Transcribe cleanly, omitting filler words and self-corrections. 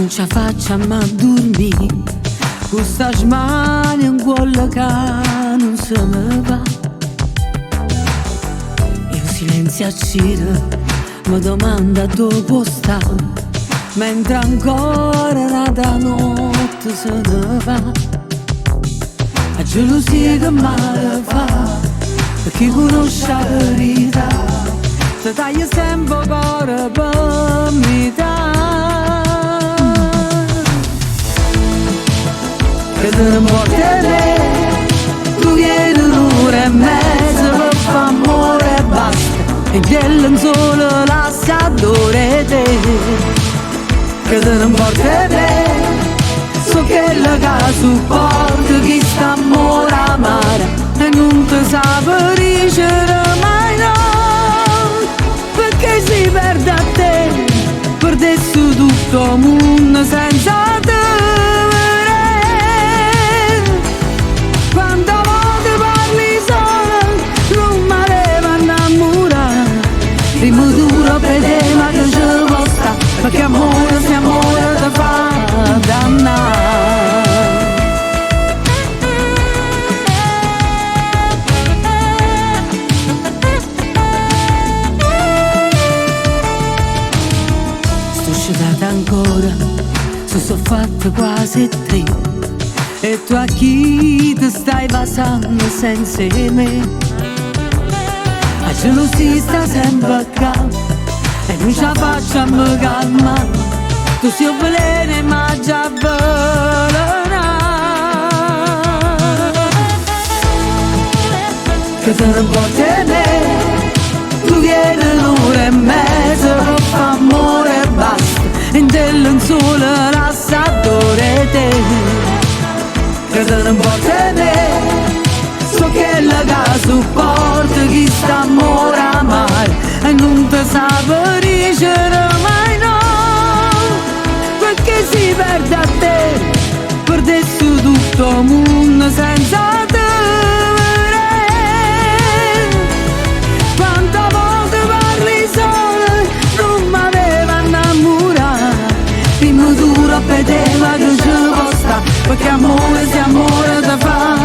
non ci facciamo a dormire, questa smania in quello che non se ne va. E il silenzio accira, mi domanda dove può stare, mentre ancora la notte se ne va. La gelosia che male fa, per chi conosce la verità, ti taglia sempre cuore per metà. Che te ne porta te, tu vieni un'ora e mezza per fare amore e basta, e del solo lasciatore te. Che te ne porta te, so che la casa supporta chi sta amore amare e non ti sa dicere mai no, perché si perde a te, perdesse tutto il mondo senza te. Quante volte parli sola, non mi devo innamorare, prima duro per te ma che ci può stare, perché amore se amore ti fa dannare. Ancora, se sono fatte quasi tre, e tu a chi ti stai basando senza me? La gelosia sta sempre a capo e non ce la facciamo calmare, tu sei un veleno ma già avvelena. Che te ne porti a me, tu vieni un'ora e mezza per fare amore e basta, e del sole lasciatore te. Che te ne porti a me, so che la casa supporta chi sta amore amare e non ti sa dicere mai no, perché si perde a te, perdesse tutto il mondo senza te. Quante volte parli sola, non mi aveva innamorato, prima duro per te ma che ci può stare, perché amore se amore ti fa